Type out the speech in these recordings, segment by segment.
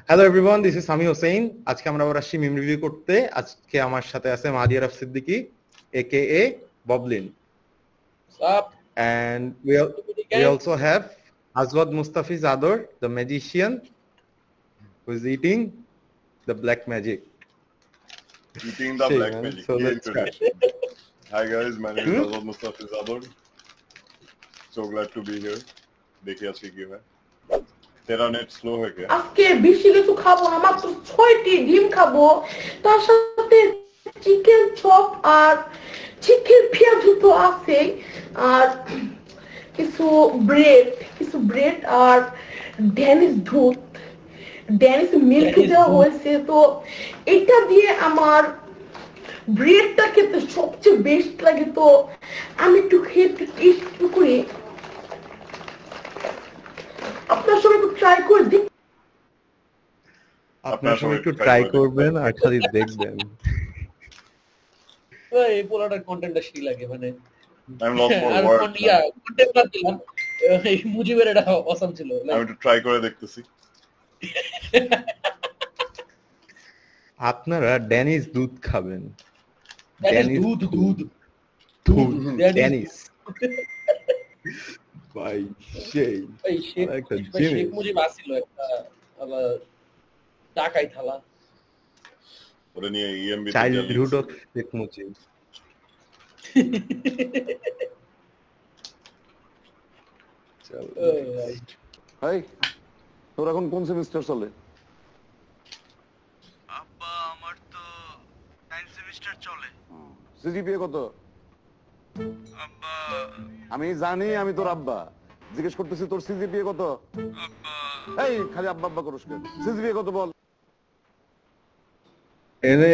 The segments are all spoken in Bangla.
Hello everyone, this is Sami Hossain. আজকে আমরা আবার আসছি মিম রিভিউ করতে। আজকে আমার সাথে আছে মাহাদি আরফ Siddiqui AKA ববলিন, Sup? and we also have Azwad Mustafiz Ador, the magician who is eating the black magic. Eating the black Man. magic. So Key let's start. introduction. Hi guys, my name is Azwad Mustafiz Ador. So glad to be here. देखिए आज की है। तेरा नेट स्लो है क्या? আজকে বেশি কিছু খাবো না, মাত্র 6টি ডিম খাবো, তার সাথে চিকেন চপ আর চিকেন পেঁয়াজ তো আছে, আর কিছু ব্রেড আর ড্যানিশ দুধ, ড্যানিশ মিল্ক দেওয়া হয়েছে। তো এটা দিয়ে আমার ব্রেডটা খেতে সবচেয়ে বেস্ট লাগে। তো আমি একটু খেতে টেস্ট করি, আপনার সবাই একটু ট্রাই করে দিন। আপনারা সবাই একটু ট্রাই করবেন আর খালি দেখবেন। এই পোলাটার কন্টেন্টটা সেই লাগে, মানে I'm lost for আর words. কন্টেন্ট বাদ দিলাম, এই মুজিবের এটা অসাম ছিল। আমি একটু ট্রাই করে দেখতেছি। আপনারা ড্যানিশ দুধ খাবেন। ড্যানিশ ভাই সেই একটা জিনিস। শেখ মুজিব আসছিল একটা আবার ঢাকায় থালা, ওরে নিয়ে EMB childhood of Sheikh Mujib. ভাই তোর এখন কোন সেমিস্টার চলে? আব্বা আমার তো 9 সেমিস্টার চলে। সিজিপিএ কত? আব্বা আমি জানি, আমি তোর আব্বা। জিজ্ঞেস করতেছি তোর সিজিপিএ কত? আব্বা এই খালি আব্বা আব্বা করিস কেন? সিজিপিএ কত বল?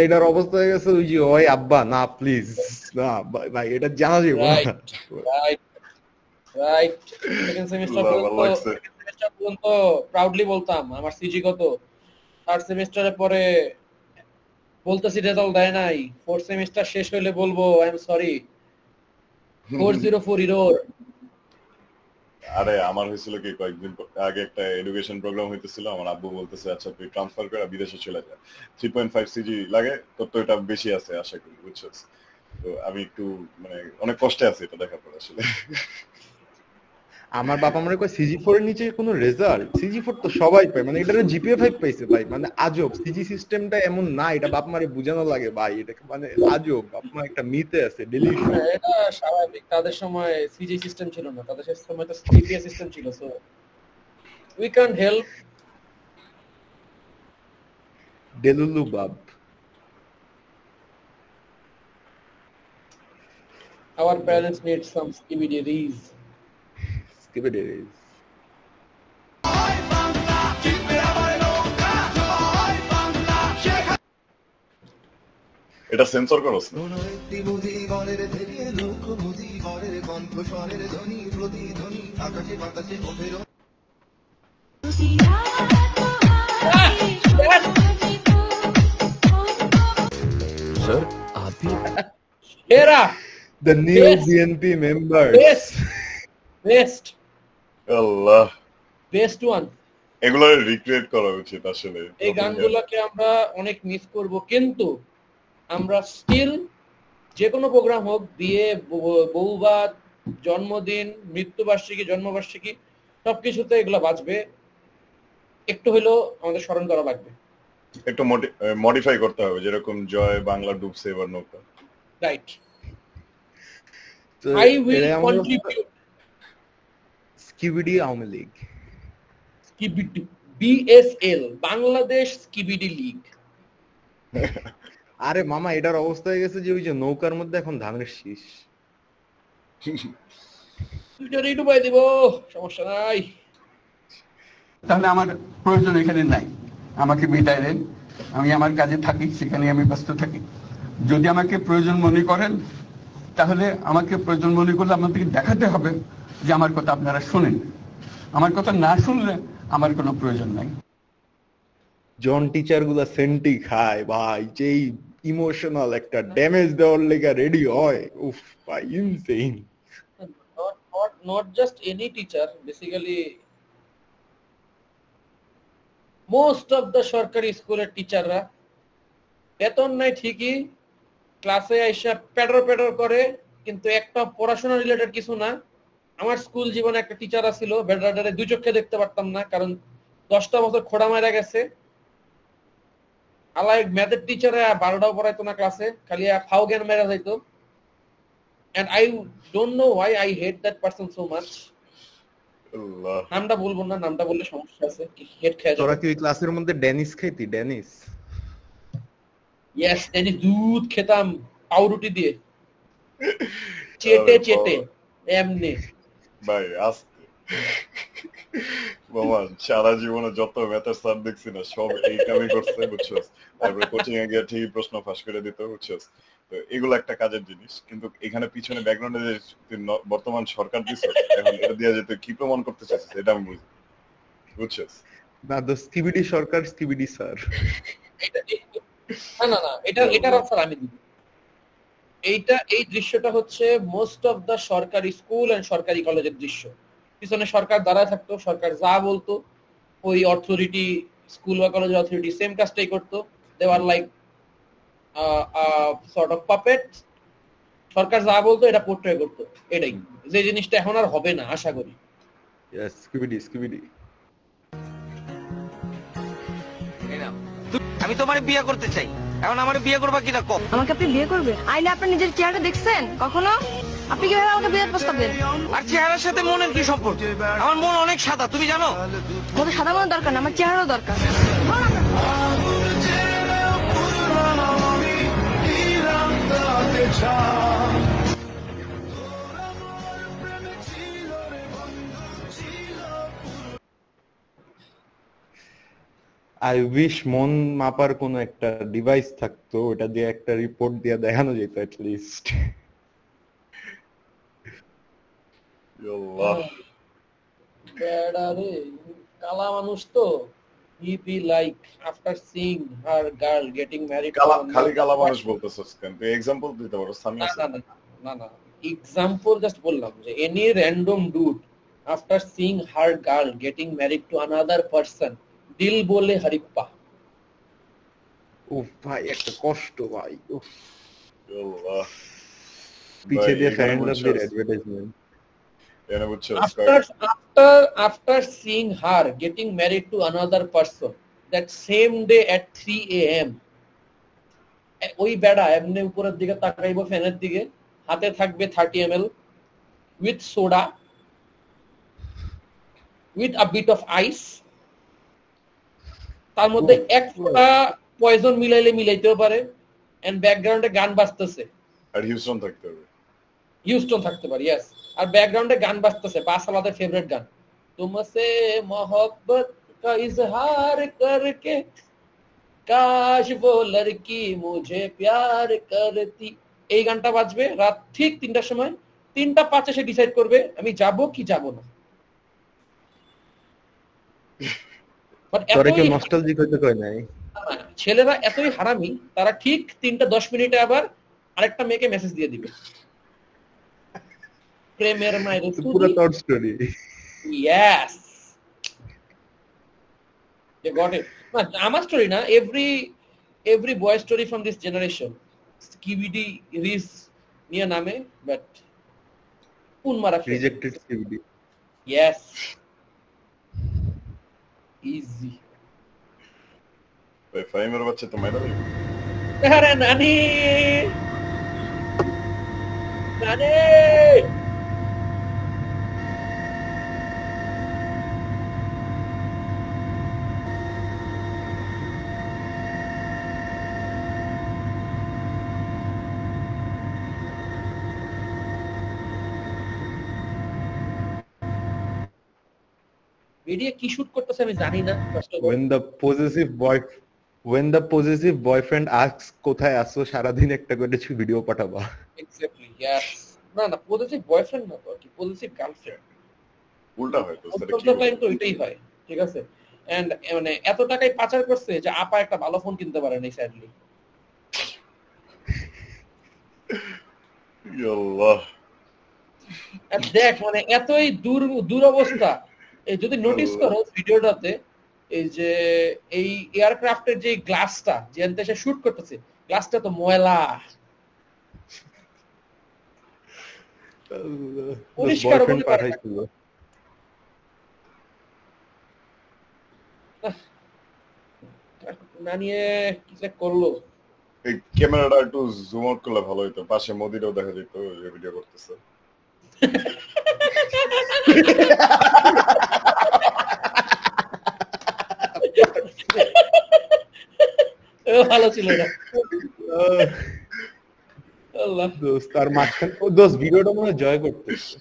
এটার অবস্থা হয়ে গেছে ওই যে ওই আব্বা না প্লিজ না ভাই, এটা জানা যাবে না। রাইট সেকেন্ড সেমিস্টার পর্যন্ত প্রাউডলি বলতাম আমার সিজি কত। থার্ড সেমিস্টারের পরে বলতেছি রেজাল্ট দেয় নাই, ফোর্থ সেমিস্টার শেষ হইলে বলবো আই এম সরি 404 ইরোর। আরে আমার হয়েছিল কি, কয়েকদিন আগে একটা এডুকেশন প্রোগ্রাম হইতেছিল, আমার আব্বু বলতেছে আচ্ছা তুই ট্রান্সফার করে বিদেশে চলে যা, 3.5 সিজি লাগে, তোর তো এটা বেশি আছে আশা করি, বুঝছস? তো আমি একটু মানে অনেক কষ্টে আছি এটা দেখার পর আসলে। আমার বাবা মনে করে CG4 এর নিচে কোনো রেজাল্ট, CG4 তো সবাই পায়, মানে এটা GPA 5 পাইছে ভাই, মানে আজব। সিজি সিস্টেমটা এমন না, এটা বাপ মারে বুঝানো লাগে ভাই, এটা মানে আজব। বাপ মা একটা মিথে আছে ডিলিশন। এটা স্বাভাবিক, তাদের সময় সিজি সিস্টেম ছিল না, তাদের সময় তো সিপিএ সিস্টেম ছিল, so we can't help. Delulu বাব। Our parents need some skibidi-rees. Skibidi-rees. এটা সেন্সর করছ না? স্যার আদি এরা the new BNP members. Best Allah, best one. এগুলো রিক্রিয়েট করা উচিত আসলে। এই গানগুলোকে আমরা অনেক মিস করব, কিন্তু আমরা স্টিল যে কোনো প্রোগ্রাম হোক, বিয়ে, বউভাত, জন্মদিন, মৃত্যুবার্ষিকী, জন্মবার্ষিকী, সবকিছুতে এগুলো বাজবে। একটু হইলেও আমাদের স্মরণ করা লাগবে, একটু মডিফাই করতে হবে, যেরকম জয় বাংলা ডুবছে এবার নৌকা। Right. I will contribute. Skibidi Aumi League. Skibidi BSL, Bangladesh skibidi league. আরে মামা, এটার অবস্থা হয়ে গেছে যে ওই যে নৌকার মধ্যে এখন ধানের শীষ। টুইটারে ডুবাই দিব, সমস্যা নাই। তাহলে আমার প্রয়োজন এখানে নাই, আমাকে বিদায় দেন, আমি আমার কাজে থাকি, সেখানে আমি ব্যস্ত থাকি। যদি আমাকে প্রয়োজন মনে করেন, তাহলে আমাকে প্রয়োজন মনে করলে আপনাদেরকে দেখাতে হবে যে আমার কথা আপনারা শোনেন। আমার কথা না শুনলে আমার কোনো প্রয়োজন নাই। জন টিচার গুলা সেন্টি খায় ভাই, যেই ইমোশনাল একটা ড্যামেজ দেওয়ার লেগে রেডি হয়, উফ ভাই insane. Not just any teacher, basically most of the সরকারি স্কুলের টিচাররা বেতন নাই ঠিকই, ক্লাসে আইসা প্যাডর করে, কিন্তু একটা পড়াশোনা রিলেটেড কিছু না। আমার স্কুল জীবনে একটা টিচার ছিল, বেডারে দুই চোখে দেখতে পারতাম না, কারণ 10টা বছর খোড়া মারা গেছে। আলাই ম্যাথের টিচারে 12টাও পড়াইতো না ক্লাসে, খালি ফাও জ্ঞান মেরা যাইতো। And I don't know why I hate that person so much. আল্লাহ, নামটা বলবো না, নামটা বললে সমস্যা আছে, হেড খেয়ে তোরা যাবে। কি ওই ক্লাসের মধ্যে Dennis Khaiti? Dennis yes, any দুধ খেতাম পাউরুটি দিয়ে, চেটে এমনি। ভাই আস্তে মামা, সারা জীবনে যত ম্যাথের স্যার দেখছি না সব এই কামই করছে, বুঝছস? তারপরে কোচিং এ গিয়ে ঠিক প্রশ্ন ফাঁস করে দিত, বুঝছস? তো এগুলো একটা কাজের জিনিস, কিন্তু এখানে পিছনে ব্যাকগ্রাউন্ডে যে বর্তমান সরকার দিচ্ছে, এখন এটা দিয়ে যে তুই কি প্রমাণ করতে চাচ্ছিস এটা আমি বুঝি, বুঝছস? না, তো স্কিবিডি সরকার, স্কিবিডি স্যার। না, এটার আনসার আমি দিব। এই দৃশ্যটা হচ্ছে মোস্ট অফ দা সরকারি স্কুল এন্ড সরকারি কলেজের দৃশ্য। পিছনে সরকার দাঁড়ায় থাকতো, সরকার যা বলতো ওই অথরিটি, স্কুল বা কলেজের অথরিটি সেম কাজটাই করতো। দে আর লাইক সর্ট অফ পাপেট। সরকার যা বলতো এটা পোর্ট্রে করতো, এটাই। যে জিনিসটা এখন আর হবে না আশা করি। Yes, skibidi. আমি তোমারে বিয়ে করতে চাই, এখন আমারে বিয়ে করবা কিনা কম? আমাকে আপনি বিয়ে করবে? আইলে আপনি নিজের চেহারাটা দেখছেন কখনো? আপনি কিভাবে আমাকে বিয়ের প্রস্তাব দেন? আর চেহারার সাথে মনের কি সম্পর্ক? আমার মন অনেক সাদা, তুমি জানো? মতো সাদা মনের দরকার না, আমার চেহারারও দরকার। আই উইশ মন মাপার কোন একটা ডিভাইস থাকতো, ওটা দিয়ে একটা রিপোর্ট দিয়ে দেখানো যেত এট লিস্ট। আল্লাহ, বেড়ারে কালা মানুষ তো, he be like after seeing her girl getting married. খালি কালা মানুষ বলতেছস কেন? তুই এক্সাম্পল দিতে পারো। সামি আছে না, এক্সাম্পল জাস্ট বললাম যে any random dude after seeing her girl getting married to another person, দিল বলে হরিপ্পা। উফ ভাই, একটা কষ্ট ভাই। উফ, আল্লাহ, পিছে দিয়ে ভাই, ফ্যান্ড এখানে অফ দ্য অ্যাডভার্টাইজমেন্ট। এনে বুঝছস? After seeing her getting married to another person that same day at 3 AM, ওই বেড়া এমনি উপরের দিকে তাকাইবো ফ্যানের দিকে, হাতে থাকবে 30 ml with soda with a bit of ice, তার মধ্যে এক ফোঁটা পয়জন মিলাইতেও পারে, এন্ড ব্যাকগ্রাউন্ডে গান বাজতেছে। আর হিউস্টন থাকতে হবে, হিউস্টন থাকতে পারে, ইয়েস। আর ব্যাকগ্রাউন্ডে গান বাজতেছে, বাসালাদের ফেভারিট গান, তুমসে মোহব্বত কা ইজহার করকে কাশ वो लड़की मुझे प्यार करती। এই গানটা বাজবে রাত ঠিক 3টার সময়। 3:05 সে ডিসাইড করবে আমি যাব কি যাব না। বাট তোরে কি নস্টালজিক হইতে কই নাই? ছেলেরা এতই হারামি, তারা ঠিক 3:10 আবার আরেকটা মেয়েকে মেসেজ দিয়ে দিবে, প্রেমের মায়ের পুরো torch story. Yes, they got it. No, আমার স্টোরি না, every boy story from this generation. Skibidi is নিয়ে নামে, but কোন মারা রিজেক্টেড স্কিবিডি। Yes, easy. ভাই ফাইমের বাচ্চা তো মাইরা দিবে। আরে নানি ভিডিও কি শুট করতেছে আমি জানি না। when the possessive boyfriend asks কোথায় আছো, সারাদিন একটা করে ভিডিও পাঠাবা। Exactly, yes. না পজিটিভ বয়ফ্রেন্ড না, তো কি পজিটিভ গার্লফ্রেন্ড, উল্টা হয় তো সেটা মোস্ট অফ দ্য টাইম তো এটাই হয়, ঠিক আছে? এন্ড মানে এত টাকায় পাচার করছে যে আপা একটা ভালো ফোন কিনতে পারে নাই স্যাডলি। আল্লাহ, দেখ মানে এতই দুরবস্থা। এই যদি নোটিস করো ভিডিওটাতে, এই যে এই এয়ারক্রাফটের যে গ্লাসটা যে সে শুট করতেছে, গ্লাসটা তো ময়লা, পরিষ্কার বয়ফ্রেন্ড পাঠাইছিল। না নিয়ে কি যে করলো। এই ক্যামেরাটা একটু জুম আউট করলে ভালো হতো, পাশে মোদিরাও দেখা যেত ভিডিও করতেছে। ভালো ছিল না আল্লাহ দোস্ত আর মাঝখান দোস্ত ভিডিওটা মনে হয় জয় করতেছে।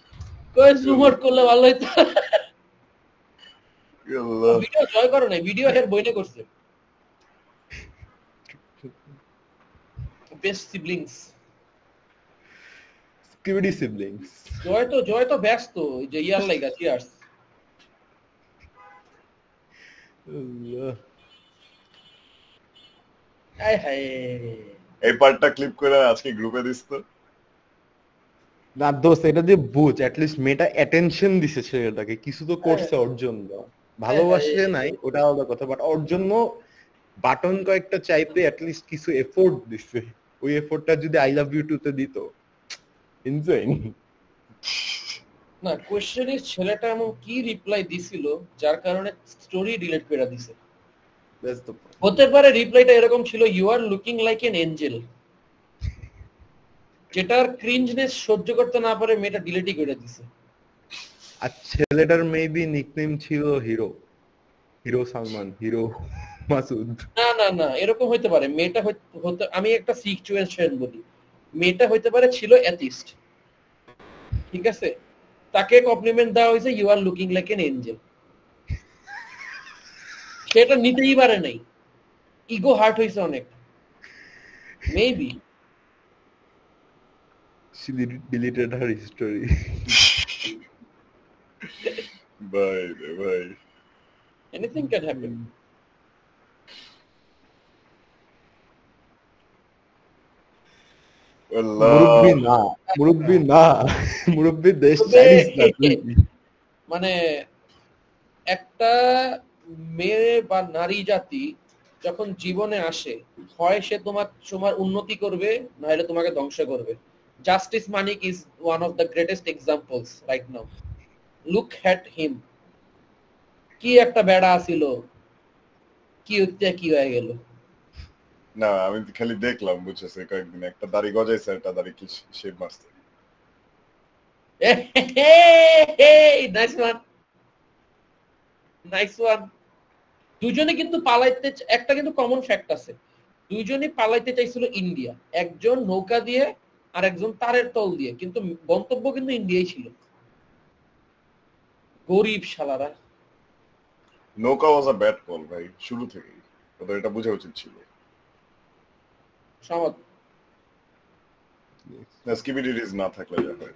কই জুম আউট করলে ভালো হতো। আল্লাহ, ভিডিও জয় করে নাই, ভিডিও হের বইনে করছে। Best siblings, skibidi siblings. Joy তো ব্যস্ত ওই যে ইয়ার লাইগা চিয়ার্স। আয় হায় এই পার্টটা ক্লিপ করে আজকে গ্রুপে দিস তো। না দোস্ত এটা দিয়ে বুঝ, অ্যাটলিস্ট মেয়েটা অ্যাটেনশন দিছে ছেলেটাকে, কিছু তো করছে ওর জন্য। ভালোবাসে নাই ওটা আলাদা কথা, বাট ওর জন্য বাটন কয়েকটা চাইতে অ্যাটলিস্ট কিছু এফোর্ট দিছে। ওই এফোর্টটা যদি আই লাভ ইউ টু তে দিত, ইনজয়িং। না কোশ্চেন ইজ ছেলেটা এমন কি রিপ্লাই দিছিল যার কারণে স্টোরি ডিলিট করে দিছে। That's the point. হতে পারে রিপ্লাইটা এরকম ছিল, you are looking like an angel, যেটার ক্রিঞ্জনেস সহ্য করতে না পারে মেয়েটা ডিলিটই করে দিছে। আর ছেলেটার মেবি নিকনেম ছিল hero, hero Salman, hero Masud. না না না এরকম হইতে পারে, মেয়েটা হতে আমি একটা সিচুয়েশন বলি, মেয়েটা হইতে পারে ছিল অ্যাথিস্ট, ঠিক আছে, তাকে কমপ্লিমেন্ট দেওয়া হয়েছে you are looking like an angel, সেটা নিতেই পারে নাই, ইগো হার্ট হয়েছে অনেক maybe. She deleted her history. ভাই ভাই, এনিথিং ক্যান হ্যাপেন। মুরব্বি না, মুরব্বি না, মুরব্বি দেশ চাইনিজ না তুই। মানে একটা মেয়ে বা নারী জাতি যখন জীবনে আসে, হয় সে তোমার উন্নতি করবে, নাহলে তোমাকে ধ্বংস করবে। Justice Manik is one of the greatest examples right now. Look at him, কি একটা বেড়া ছিল, কি হচ্ছে কি হয়ে গেল। না আমি খালি দেখলাম, বুঝেছে কয়েকদিন একটা দাড়ি গজাইছে, একটা দাড়ি কি শেভ মারছে। Nice one, nice one. দুজনে কিন্তু পালাইতে, একটা কিন্তু কমন ফ্যাক্ট আছে, দুইজনই পালাইতে চাইছিল ইন্ডিয়া, একজন নৌকা দিয়ে আর একজন তারের তল দিয়ে, কিন্তু গন্তব্য কিন্তু ইন্ডিয়াই ছিল। গরিব শালারা। নৌকা ওয়াজ আ ব্যাড কল ভাই, শুরু থেকেই ওদের এটা বোঝা উচিত ছিল। সমাজ স্কিবিডিজ না থাকলে যা হয়।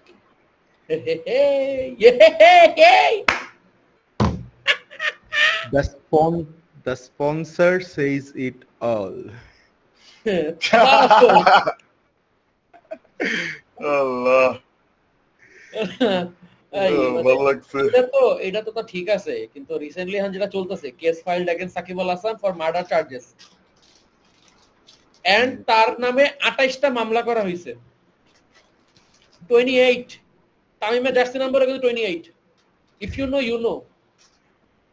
The sponsor says it all. আল্লাহ, ভালো লাগছে। এটা তো ঠিক আছে, কিন্তু রিসেন্টলি এখন যেটা চলতেছে, case filed against Shakib Al Hasan for murder charges, and তার নামে 28টা মামলা করা হয়েছে। 28, তামিমের জার্সি নাম্বার কিন্তু 28। If you know you know.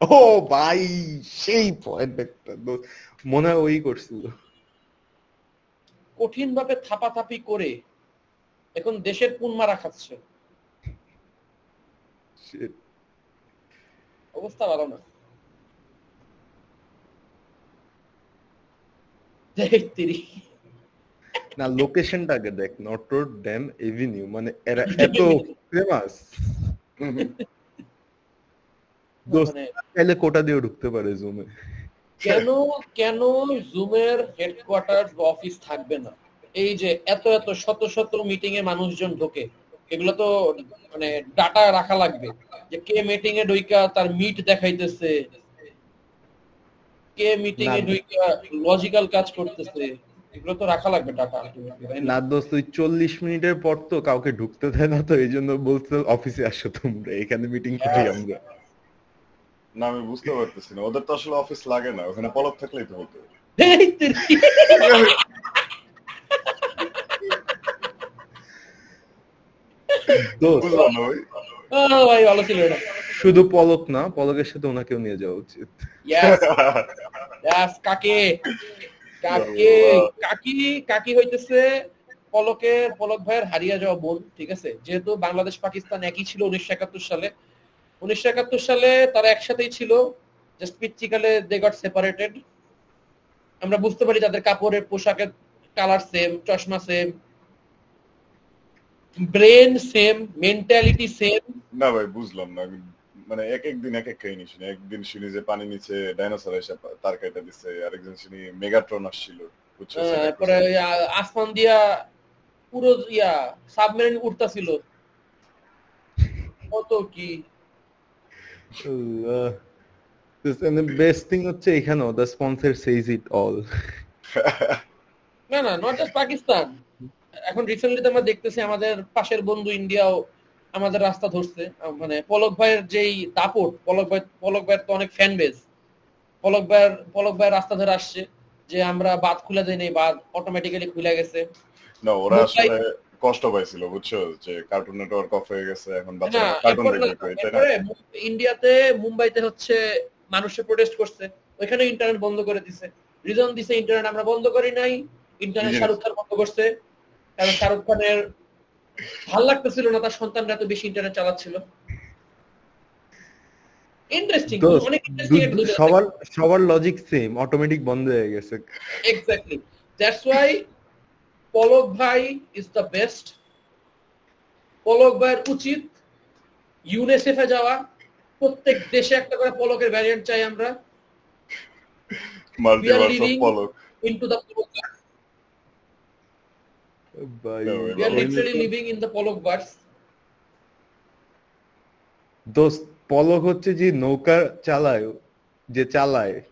ও ভাই সেই পয়েন্ট একটা মনে হয় ওই করছিল। কঠিন ভাবে থাপাথাপি করে এখন দেশের পুন মারা খাচ্ছে, অবস্থা ভালো না। না লোকেশনটা আগে দেখ, নটর ড্যাম এভিনিউ, মানে এরা এত ফেমাস। দোস্ত চাইলে কোটা দিয়ে ঢুকতে পারে জুমে। কেন জুমের হেডকোয়ার্টার অফিস থাকবে না? এই যে এত এত শত শত মিটিং এ মানুষজন ঢোকে, এগুলো তো মানে ডাটা রাখা লাগবে, যে কে মিটিং এ ঢুইকা তার মিট দেখাইতেছে, কে মিটিং এ ঢুইকা লজিক্যাল কাজ করতেছে, এগুলো তো রাখা লাগবে ডাটা। না দোস্ত, ওই 40 মিনিটের পর তো কাউকে ঢুকতে দেয় না, তো এই জন্য বলতে অফিসে আসো তোমরা, এখানে মিটিং করি আমরা। না আমি বুঝতে পারতেছি না, ওদের তো আসলে অফিস লাগে না, ওখানে পলক থাকলেই তো হতো। এই তেরি। দোস্ত, বুঝলাম না ভাই। ভাই ভালো ছিল এটা। শুধু পলক না, পলকের সাথে ওনাকেও নিয়ে যাওয়া উচিত। Yes, কাকি হইতেছে পলক ভাইয়ের হারিয়ে যাওয়া বোন, ঠিক আছে? যেহেতু বাংলাদেশ পাকিস্তান একই ছিল 1971 সালে তারা একসাথেই ছিল, জাস্ট পিচ্চিকালে দে গট সেপারেটেড। আমরা বুঝতে পারি তাদের কাপড়ের পোশাকের কালার সেম, চশমা same, brain same, mentality same. না ভাই বুঝলাম না, আমি মানে এক দিন এক কাহিনী শুনি। একদিন শুনি যে পানি নিচে ডাইনোসর এসে তার কেটে দিচ্ছে, আরেকদিন শুনি মেগাট্রন আসছিল, বুঝছো? তারপরে আসমান দিয়া পুরো সাবমেরিন উঠতাছিল, কত কি। বেস্ট থিং হচ্ছে এখানেও the sponsor Sage it all. না নট জাস্ট পাকিস্তান, এখন রিসেন্টলি আমরা দেখতেছি আমাদের পাশের বন্ধু ইন্ডিয়াও আমাদের রাস্তা ধরছে। মানে পলক ভাইয়ের যেই দাপট, পলক ভাইয়ের তো অনেক ফ্যান বেজ, পলক ভাইয়ের রাস্তা ধরে আসছে যে আমরা বাঁধ খুলে দেই নাই, বাঁধ অটোমেটিক্যালি খুলে গেছে। না ওরা আসলে কষ্ট পাইছিল, বুঝছো, যে কার্টুন নেটওয়ার্ক অফ হয়ে গেছে, এখন বাচ্চারা কার্টুন দেখবে। তারপরে ইন্ডিয়াতে, মুম্বাইতে হচ্ছে মানুষে প্রোটেস্ট করছে, ওইখানে ইন্টারনেট বন্ধ করে দিছে। রিজন দিছে ইন্টারনেট আমরা বন্ধ করি নাই, ইন্টারনেট শাহরুখ খান বন্ধ করছে, কারণ শাহরুখ খানের ভাল লাগতেছিল না তার সন্তানরা এত বেশি ইন্টারনেট চালাচ্ছিল। ইন্টারেস্টিং, অনেক ইন্টারেস্টিং। সবার লজিক সেম, অটোমেটিক বন্ধ হয়ে গেছে। এক্স্যাক্টলি, দ্যাটস ওয়াই পলক ভাই ইজ দ্য বেস্ট। পলক ভাইয়ের উচিত ইউনিসেফে যাওয়া, প্রত্যেক দেশে একটা করে পলকের ভ্যারিয়েন্ট চাই আমরা। Multiverse of Palak into the Polokverse. We are literally living in the Polokverse. দোস্ত, পলক হচ্ছে যে নৌকা চালায়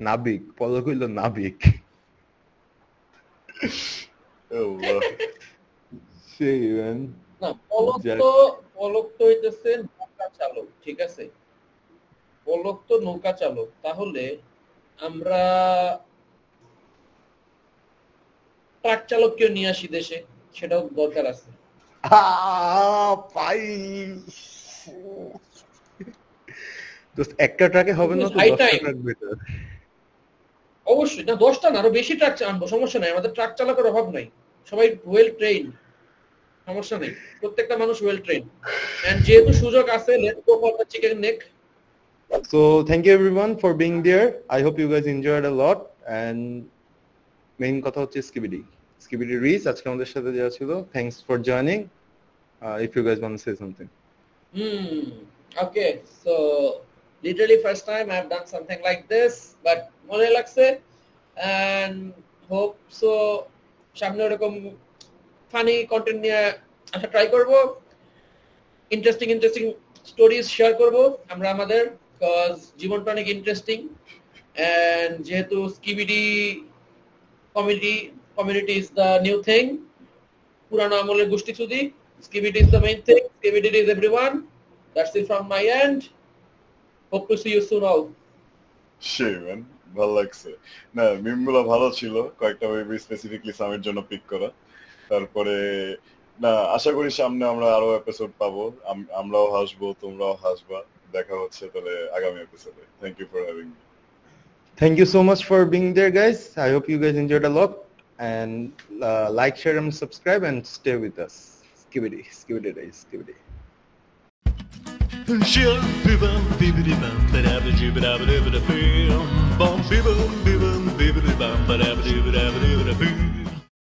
নাবিক, পলক হইল নাবিক। সেই ম্যান। না, পলক তো হইতেছে নৌকা চালক, ঠিক আছে? পলক তো নৌকা চালক, তাহলে আমরা ট্রাক চালককেও নিয়ে আসি দেশে, সেটাও দরকার আছে। একটা ট্রাকে হবে না তো, 10টা ট্রাক বেটার। অবশ্যই না, 10টা না, আরো বেশি ট্রাক আনবো, সমস্যা নাই। আমাদের ট্রাক চালকের অভাব নাই, সবাই ওয়েল ট্রেইন, সমস্যা নেই। প্রত্যেকটা মানুষ ওয়েল ট্রেইন, এন্ড যেহেতু সুযোগ আছে, let's go for the chicken neck. So thank you everyone for being there. I hope you guys enjoyed a lot. And main কথা হচ্ছে Skibidi Reese আজকে আমাদের সাথে যাওয়া ছিল। Thanks for joining. If you guys want to say something. Okay, so literally first time I have done something like this, but মনে লাগছে, and hope so সামনে এরকম ফানি কন্টেন্ট নিয়ে আসা ট্রাই করব, ইন্টারেস্টিং স্টোরিজ শেয়ার করব আমরা আমাদের, cause জীবনটা অনেক ইন্টারেস্টিং। and যেহেতু Skibidi community is the new thing, পুরানো আমলের গোষ্ঠী চুদি, Skibidi is the main thing, Skibidi is everyone. That's it from my end. Hope to see you soon all. Sure man, ভালো লাগছে। না মিমগুলো ভালো ছিল, কয়েকটা ওয়েবি স্পেসিফিকলি সামের জন্য পিক করা। তারপরে না আশা করি সামনে আমরা আরো এপিসোড পাবো, আমরাও হাসবো, তোমরাও হাসবা। দেখা হচ্ছে তাহলে আগামী এপিসোডে। Thank you for having me. Thank you so much for being there, guys. I hope you guys enjoyed a lot. And like, share, and subscribe, and stay with us. Skibidi days, Skibidi. Bum,